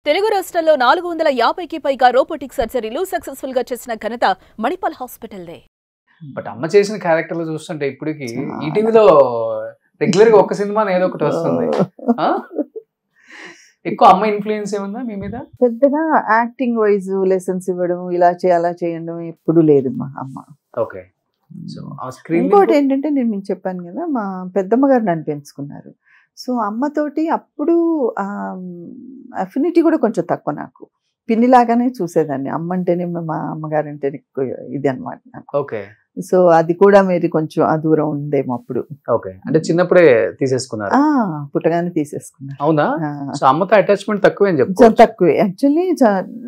తెలుగు రాష్ట్రాల్లో 450కి పైగా రోబోటిక్ సర్జరీలు సక్సెస్ఫుల్ గా చేసిన ఘనత మణిపాల్ హాస్పిటల్దే. బట్ అమ్మ చేసిన క్యారెక్టర్లు చూస్తుంటే ఇప్పటికి ఈటీవీలో రెగ్యులర్ గా ఒక్క సినిమా ఏదో ఒకటి వస్తుంది. ఎక్కువ అమ్మ ఇన్ఫ్లుయెన్స్ ఏముందా మీ మీద? పెద్దగా యాక్టింగ్ వైజ్ లెసన్స్ ఇవ్వడం, ఇలా అలా చేయడం ఎప్పుడు లేదు మా అమ్మ. ఓకే. సో ఇంకోటి ఏంటంటే నేను మీకు చెప్పాను కదా, మా పెద్దమ్మ గారు నన్ను పెంచుకున్నారు. సో అమ్మతోటి అప్పుడు అఫినిటీ కూడా కొంచెం తక్కువ. నాకు పిన్నిలాగానే చూసేదాన్ని. అమ్మ అంటేనే మా అమ్మగారు అంటే ఎక్కువ ఇది అనమాట నాకు. ఓకే. సో అది కూడా మీరు కొంచెం ఆ దూరం ఉందేమో అప్పుడు. ఓకే. అంటే చిన్నప్పుడే తీసేసుకున్నారు? పుట్టగానే తీసేసుకున్నారు. అవునా? సో అమ్మతో అటాచ్మెంట్ తక్కువే అని చెప్తాను. తక్కువే యాక్చువల్లీ.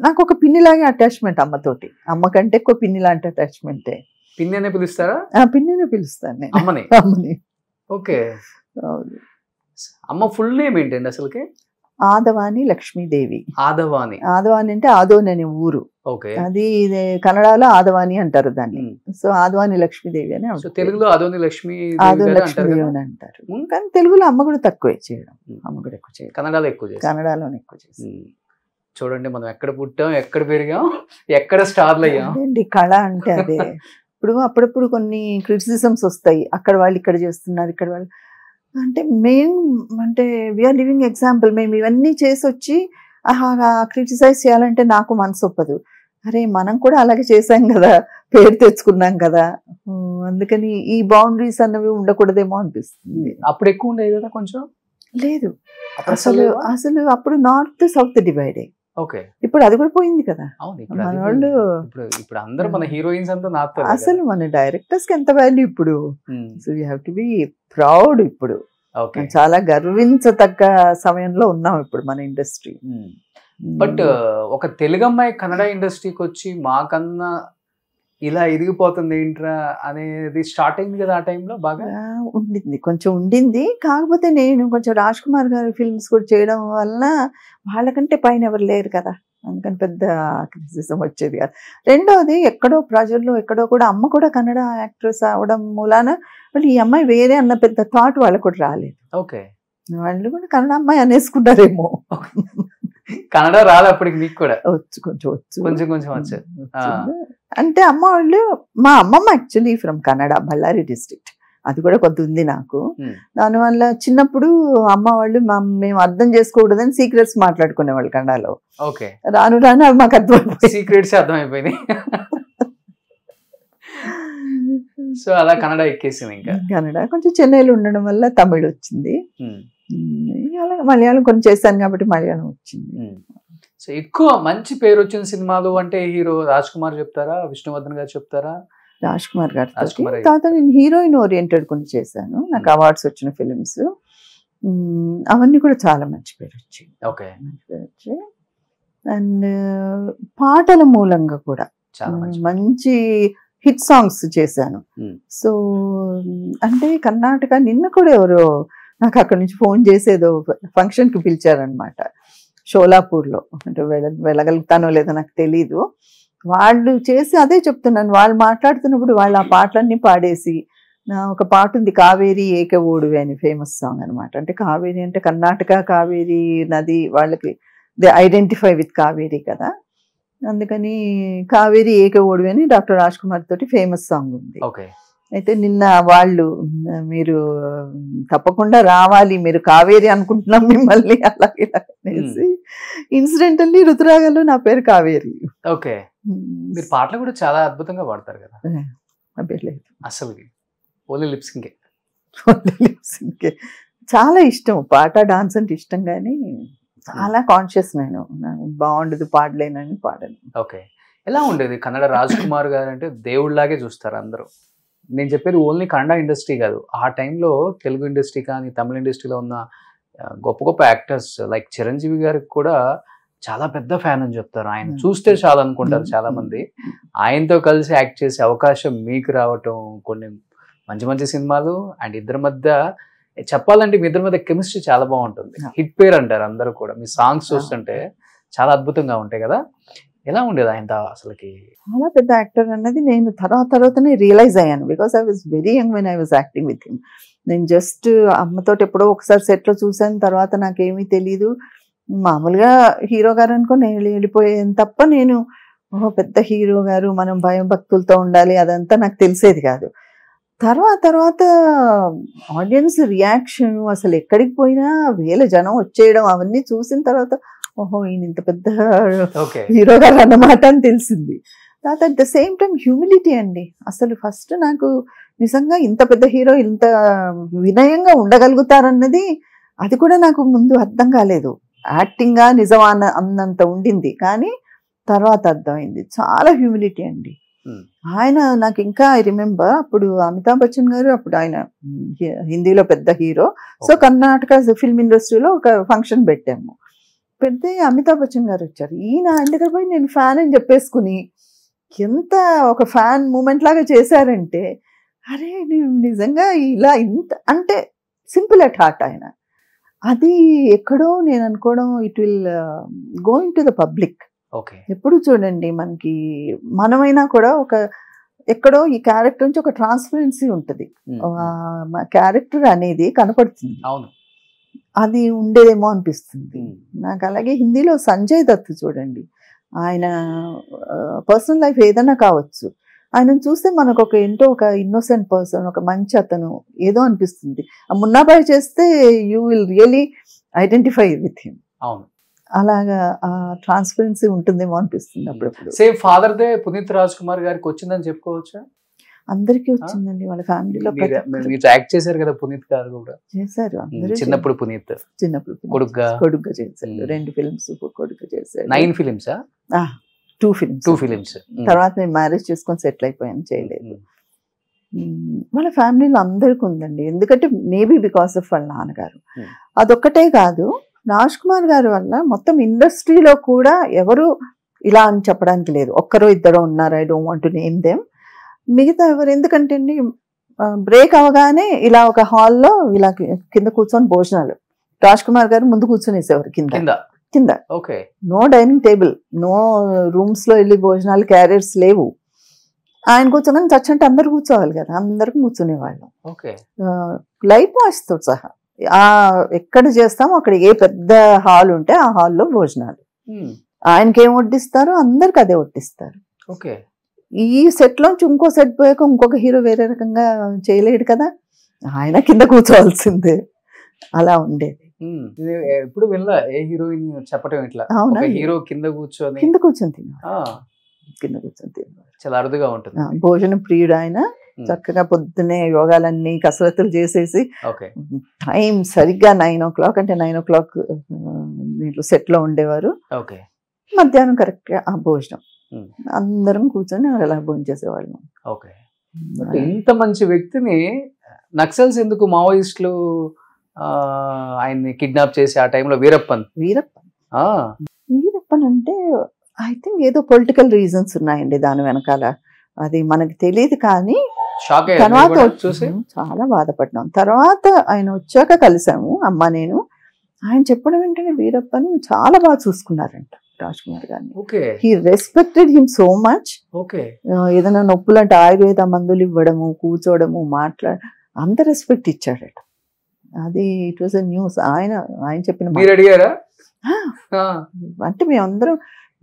నాకు ఒక పిన్నిలాగే అటాచ్మెంట్ అమ్మతోటి. అమ్మ కంటే ఎక్కువ పిన్ని లాంటి అటాచ్మెంటే. పిన్ని అనే పిలుస్తారా? పిన్నినే పిలుస్తాను నేను అమ్మని. అమ్మని. ఓకే. అమ్మ ఫుల్ నేమ్ ఏంటండి అసలుకి? ఆదవాని లక్ష్మీదేవి. ఆదవాని. ఆదవాని అంటే ఆదోని అనే ఊరు. ఓకే. అది కన్నడలో ఆదవాని అంటారు దాన్ని. సో ఆదవాని లక్ష్మీదేవి అని. తెలుగులో ఆదోని లక్ష్మి ఆదోని లక్ష్మీదేవి అని అంటారు. కానీ తెలుగులో అమ్మ కూడా తక్కువే చేయడం. అమ్మ కూడా ఎక్కువ చేయడం. కన్నడలో ఎక్కువ చేస్తాం. కన్నడలోనే ఎక్కువ చేస్తాం. చూడండి, మనం ఎక్కడ పుట్టాం, ఎక్కడ పెరిగాం, ఎక్కడ స్టార్లు అయ్యాం. అదేండి కళ అంటే అదే. ఇప్పుడు అప్పుడప్పుడు కొన్ని క్రిటిసిజమ్స్ వస్తాయి. అక్కడ వాళ్ళు ఇక్కడ చేస్తున్నారు, ఇక్కడ వాళ్ళు అంటే మేము అంటే వీఆర్ లివింగ్ ఎగ్జాంపుల్. మేము ఇవన్నీ చేసి వచ్చి క్రిటిసైజ్ చేయాలంటే నాకు మనసు ఒప్పదు. అరే మనం కూడా అలాగే చేసాం కదా, పేరు తెచ్చుకున్నాం కదా, అందుకని ఈ బౌండరీస్ అన్నవి ఉండకూడదేమో అనిపిస్తుంది. అప్పుడు ఎక్కువ ఉండేది కదా కొంచెం? లేదు అసలు అప్పుడు నార్త్ సౌత్ డివైడ్. ఓకే. ఇప్పుడు అది కూడా పోయింది కదా. మన వాళ్ళు ఇప్పుడు అందరూ మన హీరోయిన్స్ అంతా నార్త్. అసలు మన డైరెక్టర్స్ కి ఎంత వాల్యూ ఇప్పుడు. So you have to be proud. ఇప్పుడు చాలా గర్వించతగ్గ సమయంలో ఉన్నాం ఇప్పుడు మన ఇండస్ట్రీ. బట్ ఒక తెలుగు అమ్మాయి కన్నడ ఇండస్ట్రీకి వచ్చి మాకన్నా ఇలా ఎదిగిపోతుంది ఏంట్రా అనేది స్టార్ట్ అయింది కదా ఆ టైంలో. బాగా ఉండింది, కొంచెం ఉండింది. కాకపోతే నేను కొంచెం రాజ్ కుమార్ గారి ఫిల్మ్స్ కూడా చేయడం వల్ల వాళ్ళకంటే పైన ఎవరు లేరు కదా, అందుకని పెద్ద క్రిటిసిజం వచ్చేది కాదు. రెండోది ఎక్కడో ప్రజల్లో ఎక్కడో కూడా అమ్మ కూడా కన్నడ యాక్ట్రెస్ అవడం మూలాన వాళ్ళు ఈ అమ్మాయి వేరే అన్న పెద్ద థాట్ వాళ్ళకు కూడా రాలేదు. ఓకే. వాళ్ళు కూడా కన్నడ అమ్మాయి అనేసుకున్నారేమో. కన్నడ రాదు అప్పటికి మీకు కూడా? వచ్చు, కొంచెం వచ్చు, కొంచెం కొంచెం వచ్చు. అంటే అమ్మ వాళ్ళు, మా అమ్మమ్మ actually from Kannada, Ballari district. అది కూడా కొంత ఉంది నాకు. దానివల్ల చిన్నప్పుడు అమ్మ వాళ్ళు మేము అర్థం చేసుకోకూడదని సీక్రెట్స్ మాట్లాడుకునేవాళ్ళు కన్నడలో. ఓకే. రాను రాను అవి మాకు అర్థమైపోయి సీక్రెట్స్ అర్థమైపోయినాయి. సో అలా కన్నడ ఎక్కేసింది. ఇంకా కన్నడ కొంచెం చెన్నైలో ఉండడం వల్ల తమిళ్ వచ్చింది. అలా మలయాళం కొంచెం చేశాను కాబట్టి మలయాళం వచ్చింది. సో ఎక్కువ మంచి పేరు వచ్చిన సినిమాలు అంటే హీరో రాజ్ కుమార్ చెప్తారా, విష్ణువర్ధన్ గారు చెప్తారా? రాజ్ కుమార్ గారు. తర్వాత నేను హీరోయిన్ ఓరియంటెడ్ కొన్ని చేశాను, నాకు అవార్డ్స్ వచ్చిన ఫిలిమ్స్. అవన్నీ కూడా చాలా మంచి పేరు వచ్చింది. ఓకే. మంచి పేరు వచ్చాయి. అండ్ పాటల మూలంగా కూడా మంచి హిట్ సాంగ్స్ చేశాను. సో అంటే కర్ణాటక నిన్న కూడా ఎవరో నాకు అక్కడి నుంచి ఫోన్ చేసేదో ఫంక్షన్కి పిలిచారనమాట, షోలాపూర్లో. అంటే వెళ్ళగలుగుతానో లేదో నాకు తెలీదు. వాళ్ళు చేసి అదే చెప్తున్నాను, వాళ్ళు మాట్లాడుతున్నప్పుడు వాళ్ళు ఆ పాటలన్నీ పాడేసి, ఒక పాట ఉంది కావేరి ఏక ఓడువే అని, ఫేమస్ సాంగ్ అనమాట. అంటే కావేరి అంటే కర్ణాటక కావేరి నది, వాళ్ళకి దే ఐడెంటిఫై విత్ కావేరి కదా, అందుకని కావేరి ఏక ఓడువే అని డాక్టర్ రాజ్ కుమార్ తోటి ఫేమస్ సాంగ్ ఉంది. అయితే నిన్న వాళ్ళు మీరు తప్పకుండా రావాలి, మీరు కావేరి అనుకుంటున్నాం మిమ్మల్ని అలాగే అనేసి, ఇన్సిడెంటల్లీ రుతురాగంలో నా పేరు కావేరి. ఓకే. మీరు పాటలు కూడా చాలా అద్భుతంగా పాడతారు కదా? లేదు అసలు ఓన్లీ లిప్సింగే. చాలా ఇష్టం పాట, డాన్స్ అంటే ఇష్టం, కానీ చాలా కాన్షియస్ నేను, బాగుండదు పాడలేనని పాడను. ఓకే. ఎలా ఉండేది కన్నడ రాజ్ కుమార్ గారు అంటే? దేవుళ్ళలాగే చూస్తారు అందరూ. నేను చెప్పేది ఓన్లీ కన్నడ ఇండస్ట్రీ కాదు, ఆ టైంలో తెలుగు ఇండస్ట్రీ కానీ తమిళ ఇండస్ట్రీలో ఉన్న గొప్ప గొప్ప యాక్టర్స్ లైక్ చిరంజీవి గారికి కూడా చాలా పెద్ద ఫ్యాన్ అని చెప్తారు. ఆయన చూస్తే చాలా అనుకుంటారు చాలా మంది. ఆయనతో కలిసి యాక్ట్ చేసే అవకాశం మీకు రావటం, కొన్ని మంచి మంచి సినిమాలు, అండ్ ఇద్దరి మధ్య చెప్పాలంటే మీ ఇద్దరి మధ్య కెమిస్ట్రీ చాలా బాగుంటుంది. హిట్ పేరు అంటారు అందరూ కూడా. మీ సాంగ్స్ చూస్తుంటే చాలా అద్భుతంగా ఉంటాయి కదా. ఎలా ఉండేది ఆయన అసలుకి? చాలా పెద్ద యాక్టర్ అన్నది నేను తర్వాతనే రియలైజ్ అయ్యాను. Because I was very young when I was acting with him. నేను జస్ట్ అమ్మతోటి ఎప్పుడో ఒకసారి సెట్లో చూసాను, తర్వాత నాకేమీ తెలీదు. మామూలుగా హీరో గారు అనుకుని వెళ్ళిపోయాను తప్ప నేను పెద్ద హీరో గారు మనం భయం భక్తులతో ఉండాలి అదంతా నాకు తెలిసేది కాదు. తర్వాత ఆడియన్స్ రియాక్షన్ అసలు ఎక్కడికి పోయినా వేల జనం వచ్చేయడం అవన్నీ చూసిన తర్వాత ఓహో ఈయన ఇంత పెద్ద హీరో గారు అన్నమాట అని తెలిసింది. తర్వాత at the same time humility అండి. అసలు ఫస్ట్ నాకు నిజంగా ఇంత పెద్ద హీరో ఇంత వినయంగా ఉండగలుగుతారన్నది అది కూడా నాకు ముందు అర్థం కాలేదు. యాక్టింగ్గా నిజం అన్నంత ఉండింది, కానీ తర్వాత అర్థమైంది చాలా హ్యూమిలిటీ అండి. ఆయన నాకు ఇంకా ఐ రిమెంబర్ అప్పుడు అమితాబ్ బచ్చన్ గారు అప్పుడు ఆయన హిందీలో పెద్ద హీరో. సో కర్ణాటక ఫిల్మ్ ఇండస్ట్రీలో ఒక ఫంక్షన్ పెట్టాము. పెడితే అమితాబ్ బచ్చన్ గారు వచ్చారు. ఈయన ఆయన దగ్గర పోయి నేను ఫ్యాన్ అని చెప్పేసుకుని ఎంత ఒక ఫ్యాన్ మూమెంట్ లాగా చేశారంటే అరే నేను నిజంగా ఇలా ఇంత అంటే సింపుల్ అట్ హార్ట్ ఆయన. అది ఎక్కడో నేను అనుకోవడం it will going to the public. ఎప్పుడు చూడండి మనకి మనమైనా కూడా ఒక ఎక్కడో ఈ క్యారెక్టర్ నుంచి ఒక ట్రాన్స్పరెన్సీ ఉంటుంది, క్యారెక్టర్ అనేది కనపడుతుంది, అది ఉండేదేమో అనిపిస్తుంది నాకు. అలాగే హిందీలో సంజయ్ దత్ చూడండి, ఆయన పర్సనల్ లైఫ్ ఏదైనా కావచ్చు, ఆయనను చూస్తే మనకు ఒక ఏంటో ఒక ఇన్నోసెంట్ పర్సన్, ఒక మంచి అతను ఏదో అనిపిస్తుంది. ఆ మున్నాబాయ్ చేస్తే you will really identify with him. అలాగా ట్రాన్స్పరెన్సీ ఉంటుందేమో అనిపిస్తుంది అప్పుడప్పుడు. Same father they Puneeth Raj Kumar గారికి వచ్చిందని చెప్పుకోవచ్చా? అందరికీ వచ్చిందండి, వాళ్ళ ఫ్యామిలీలో యాక్ట్ చేశారు కదా పునీత్ గారు కూడా. చేశారు చిన్నప్పుడు పునీత్ కొడుగ్గా చేశారు, 2 ఫిల్మ్స్ కొడుగ్గా చేశారు. 9 ఫిల్మ్స్ 2 ఫిల్మ్స్. తర్వాత నేను మ్యారేజ్ చేసుకొని సెటిల్ అయిపోయాను, చేయలేదు. వాళ్ళ ఫ్యామిలీలో అందరికీ ఉందండి, ఎందుకంటే మేబీ బికాస్ ఆఫ్ వాళ్ళ నాన్నగారు. అదొక్కటే కాదు, రాజ్ కుమార్ గారి వల్ల మొత్తం ఇండస్ట్రీలో కూడా ఎవరు ఇలా అని చెప్పడానికి లేదు. ఒక్కరో ఇద్దరు ఉన్నారు, I don't want to name them. మిగతా ఎవరు, ఎందుకంటే అండి బ్రేక్ అవగానే ఇలా ఒక హాల్లో ఇలా కింద కూర్చొని భోజనాలు, రాజ్ కుమార్ గారు ముందు కూర్చొనేసేవారు కింద. No dining table, no rooms లో వెళ్ళి భోజనాలు, క్యారియర్స్ లేవు. ఆయన కూర్చోగానే చచ్చంటే అందరు కూర్చోవాలి కదా, అందరికి కూర్చునేవాళ్ళం. లైట్ వాయిస్ తో సహా ఎక్కడ చేస్తామో అక్కడ ఏ పెద్ద హాల్ ఉంటే ఆ హాల్లో భోజనాలు. ఆయనకి ఏం వడ్డిస్తారో అందరికి అదే వడ్డిస్తారు. ఈ సెట్ లోంచి ఇంకో సెట్ పోయాక ఇంకొక హీరో వేరే రకంగా చేయలేడు కదా, ఆయన కింద కూర్చోవాల్సిందే. అలా ఉండేది. ఎప్పుడు వెళ్ళా ఏ హీరోయిన్ చెప్పటం ఇట్లా హీరో కింద కూర్చొని చాలా అరుదుగా ఉంటుంది. భోజన ప్రియుడు ఆయన, చక్కగా పొద్దున్నే యోగాలన్నీ కసరత్తులు చేసేసి టైం సరిగ్గా 9 o'clock అంటే 9 o'clock దీంట్లో సెట్ లో ఉండేవారు. మధ్యాహ్నం కరెక్ట్ గా ఆ భోజనం అందరం కూర్చొని అలా భోజనం చేసేవాళ్ళం. ఇంత మంచి వ్యక్తిని నక్సల్స్ ఎందుకు, మావోయిస్టులు ఆయన్ని కిడ్నాప్ చేసి ఆ టైంలో వీరప్పన్ అంటే ఐ థింక్ ఏదో పొలిటికల్ రీజన్స్ ఉన్నాయండి దాని వెనకాల, అది మనకి తెలియదు. కానీ తర్వాత చూసి చాలా బాధపడ్డాం. తర్వాత ఆయన వచ్చాక కలిసాము అమ్మ నేను. ఆయన చెప్పడం ఏంటంటే వీరప్పని చాలా బాగా చూసుకున్నారంట రాజ్ కుమార్ గారిని. He respected him so much. ఏదైనా నొప్పులు అంటే ఆయుర్వేద మందులు ఇవ్వడము, కూర్చోవడము, అంత రెస్పెక్ట్ ఇచ్చాడట. అది ఇట్ వాజ్ ఎ న్యూస్. ఆయన చెప్పిన అంటే మేమందరం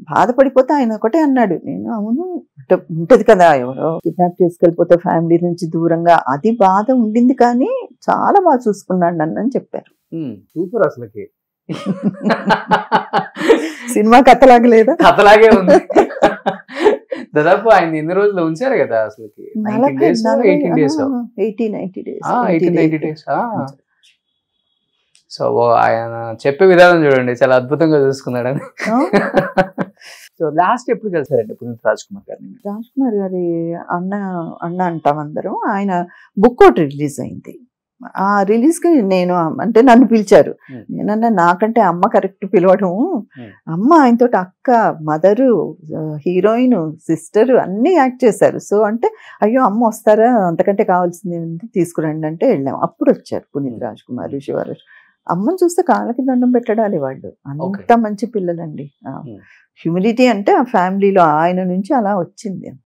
బాధపడిపోతే ఆయన ఒకటే అన్నాడు, నేను అవును ఉంటది కదా ఎవరో కిడ్నాప్ చేసుకెళ్ళిపోతే ఫ్యామిలీ నుంచి దూరంగా, అది బాధ ఉండింది, కానీ చాలా బాగా చూసుకున్నాడు నన్ను అని చెప్పారు. సూపర్. అసలుకి సినిమా కథలాగా లేదా? కథలాగే ఉంది. దాదాపు ఆయన ఎన్ని రోజులు ఉంచారు కదా అసలుకి? 18 days. సో ఆయన చెప్పే విధానం చూడండి, చాలా అద్భుతంగా చూసుకున్నాడని. సో లాస్ట్ ఎప్పుడు కలిసారండి పునీత్ రాజ్ కుమార్ గారిని? రాజ్ కుమార్ గారి అన్న అంటాం అందరం. ఆయన బుక్ ఒకటి రిలీజ్ అయింది. ఆ రిలీజ్ కి నేను అంటే నన్ను పిలిచారు. నేనన్నా నాకంటే అమ్మ కరెక్ట్ పిలవడం, అమ్మ ఆయనతో అక్క, మదరు, హీరోయిన్, సిస్టర్ అన్ని యాక్ట్ చేశారు. సో అంటే అయ్యో అమ్మ వస్తారా, అంతకంటే కావాల్సింది తీసుకురండి అంటే వెళ్ళాం. అప్పుడు వచ్చారు పునీత్ రాజ్ కుమార్, శివరాజ్. అమ్మని చూస్తే కాళ్ళకి దండం పెట్టడాలి వాళ్ళు, అంత మంచి పిల్లలండి. హ్యూమిలిటీ అంటే ఆ ఫ్యామిలీలో ఆయన నుంచి అలా వచ్చింది.